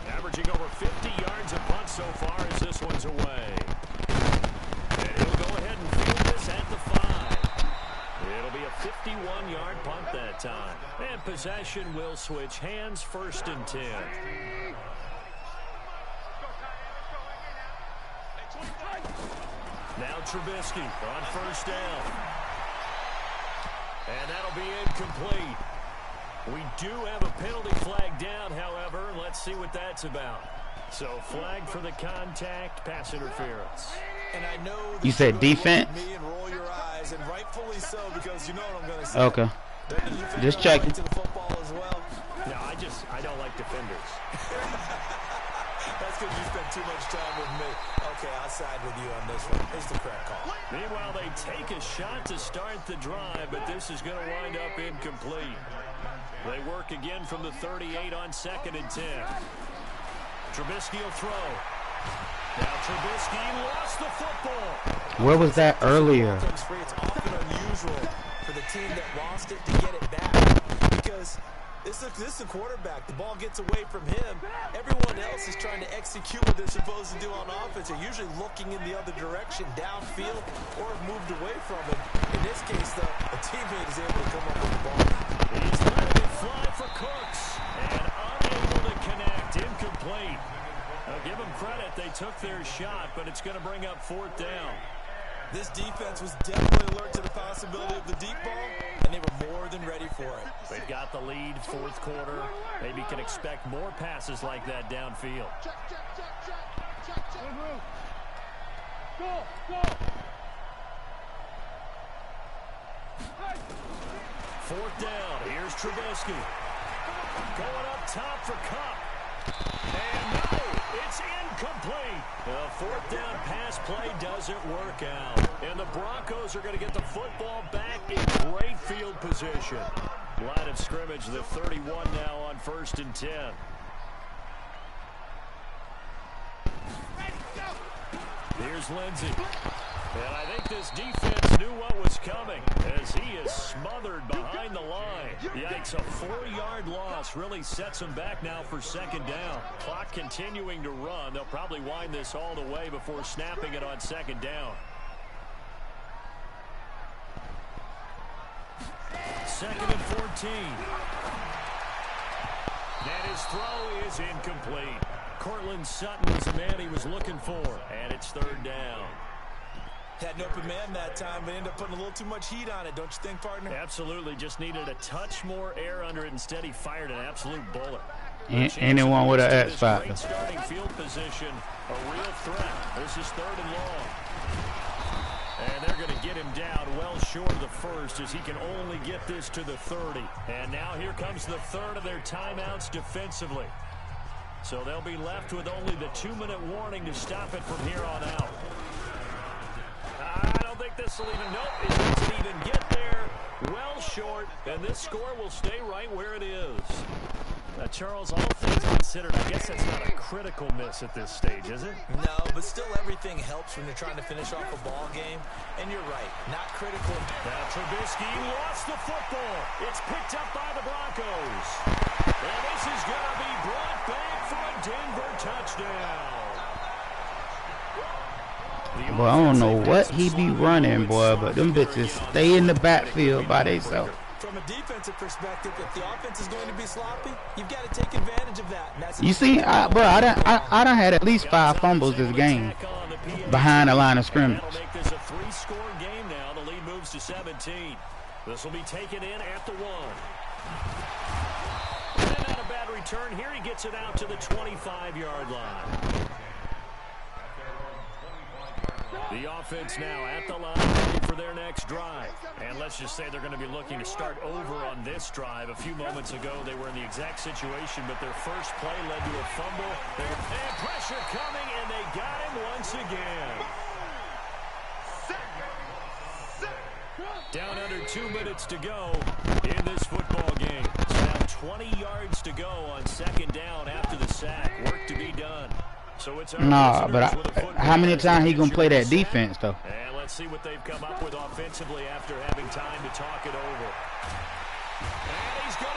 Averaging over 50 yards a punt so far as this one's away. And he'll go ahead and field this at the 5. It'll be a 51-yard punt that time. And possession will switch hands, 1st and 10. Now Trubisky on 1st down. And that'll be incomplete. We do have a penalty flag down, however. Let's see what that's about. So flag for the contact, pass interference. And I know you said defense? Me and roll your eyes, and rightfully so, because you know what I'm going to say. Okay. Just checking. To the football as well. No, I don't like defenders. That's because you spent too much time with me. Okay, I'll side with you on this one. It's the correct call. Meanwhile, they take a shot to start the drive, but this is going to wind up incomplete. They work again from the 38 on 2nd and 10. Trubisky will throw. Now Trubisky lost the football. Where was that earlier? It's often unusual for the team that lost it to get it back, because this is a quarterback. The ball gets away from him. Everyone else is trying to execute what they're supposed to do on offense. They're usually looking in the other direction, downfield, or have moved away from it. In this case, though, a teammate is able to come up with the ball. He's letting it fly for Cooks, and unable to connect, incomplete. Now give them credit, they took their shot, but it's going to bring up 4th down. This defense was definitely alert to the possibility of the deep ball, and they were more than ready for it. They've got the lead, 4th quarter. Maybe can expect more passes like that downfield. Go. 4th down. Here's Trubisky. Going up top for Cup. And no, it's incomplete. The 4th down pass play doesn't work out. And the Broncos are going to get the football back in great field position. Line of scrimmage, the 31 now on 1st and 10. Here's Lindsey. And I think this defense knew what was coming as he is smothered behind the line. Yikes, a 4-yard loss really sets him back now for 2nd down. Clock continuing to run. They'll probably wind this all the way before snapping it on 2nd down. 2nd and 14. And his throw is incomplete. Cortland Sutton was the man he was looking for. And it's 3rd down. Had an open man that time, but ended up putting a little too much heat on it, don't you think, partner? Absolutely. Just needed a touch more air under it. Instead, he fired an absolute bullet. Anyone with an X factor. Starting field position, a real threat. This is 3rd and long. And they're going to get him down well short of the 1st as he can only get this to the 30. And now here comes the 3rd of their timeouts defensively. So they'll be left with only the 2-minute warning to stop it from here on out. I don't think this will even, nope, it doesn't even get there. Well short, and this score will stay right where it is. Charles, all things considered, I guess that's not a critical miss at this stage, is it? No, but still everything helps when you're trying to finish off a ball game. And you're right, not critical. Now Trubisky lost the football. It's picked up by the Broncos. And this is going to be brought back for a Denver touchdown. Boy, I don't know what he be running, boy, but them bitches stay in the backfield by themselves. from a defensive perspective, if the offense is going to be sloppy, you've got to take advantage of that. And that's You see, bro, I done had at least 5 fumbles this game behind the line of scrimmage. That'll make this a 3-score game now. The lead moves to 17. This will be taken in at the 1. And not a bad return here. He gets it out to the 25-yard line. The offense now at the line, ready for their next drive. And let's just say they're going to be looking to start over on this drive. A few moments ago, they were in the exact situation, but their first play led to a fumble. And pressure coming, and they got him once again. Down under 2 minutes to go in this football game. So now 20 yards to go on second down after the sack. Work to be done. So it's nah, but how many times he gonna play that defense though? And let's see what they've come up with offensively after having time to talk it over.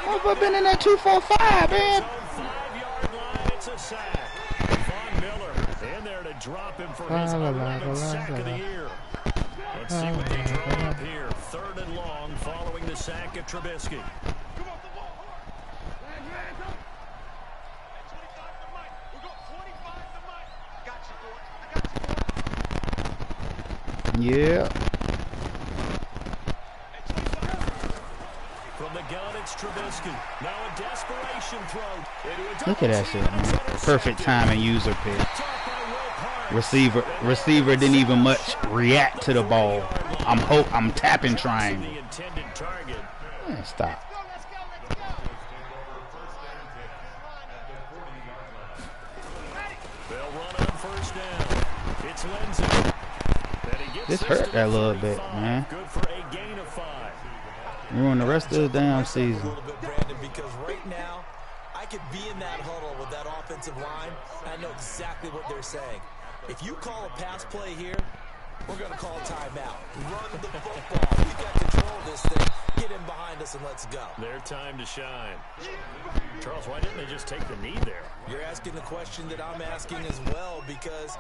Oh, but been in that 2-4-5, man. 5-yard line, it's a sack. Von Miller in there to drop him for his 11th sack of the year. Let's see what they draw up here. 3rd and long following the sack of Trubisky. Yeah. From the gun, it's Trubisky. Now a desperation throw. Look at that shit, man. Perfect time and user pick. Receiver didn't even much react to the ball. I'm tapping trying. Man, stop. They'll run on first down. It's Lindsay. This hurt that a little bit, man. Good for a gain of 5. Ruin the rest of the damn season. A little bit, Brandon, because right now I could be in that huddle with that offensive line. I know exactly what they're saying. If you call a pass play here, we're going to call timeout. Run the football. We got control of this thing. Get in behind us and let's go. Their time to shine. Charles, why didn't they just take the knee there? You're asking the question that I'm asking as well, because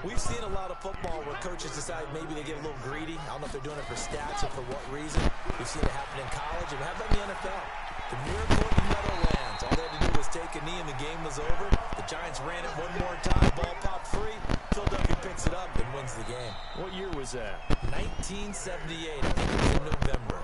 we've seen a lot of football where coaches decide maybe they get a little greedy. I don't know if they're doing it for stats or for what reason. We've seen it happen in college, and how about in the NFL? The Miracle in the Meadowlands. All they had to do was take a knee and the game was over. The Giants ran it one more time. Ball popped free. Philadelphia picks it up and wins the game. What year was that? 1978. I think it was in November.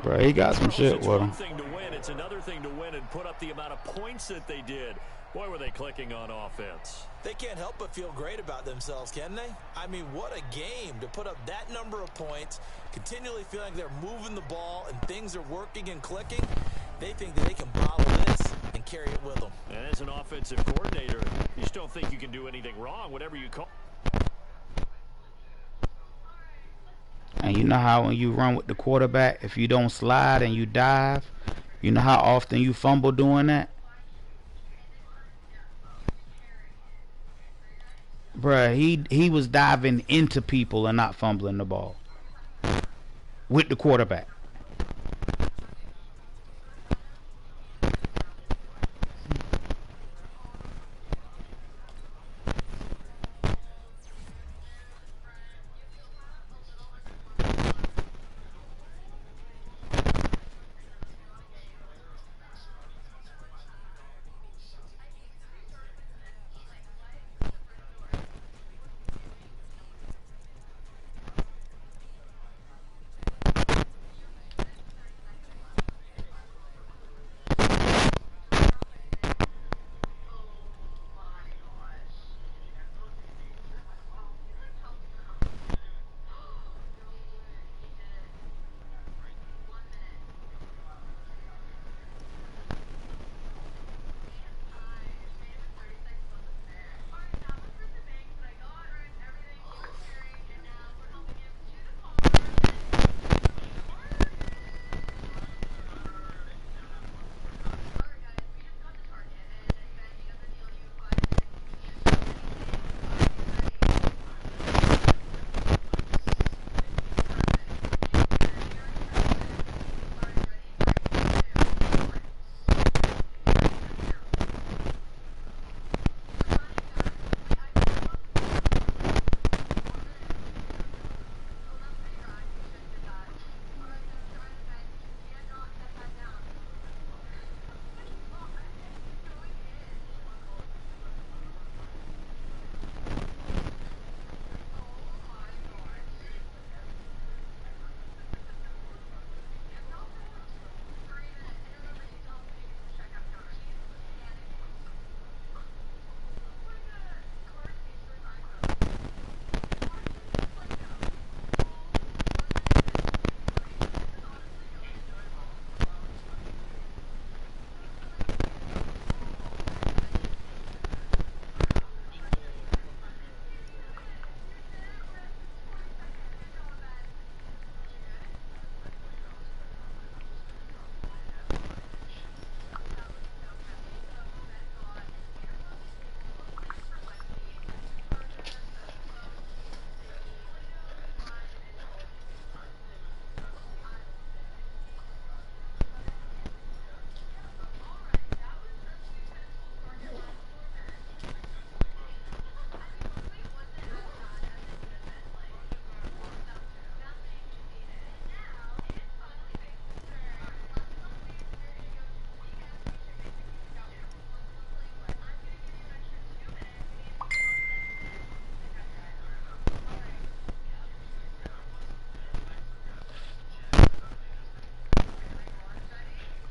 Bro, he got some shit with him. It's one thing to win. It's another thing to win and put up the amount of points that they did. Boy, were they clicking on offense. They can't help but feel great about themselves, can they? I mean, what a game to put up that number of points, continually feeling like they're moving the ball and things are working and clicking. They think that they can bottle this and carry it with them. And as an offensive coordinator, you just don't think you can do anything wrong, whatever you call. And you know how when you run with the quarterback, if you don't slide and you dive, you know how often you fumble doing that? Bruh, he was diving into people and not fumbling the ball with the quarterback.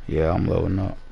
Yeah, I'm loading up.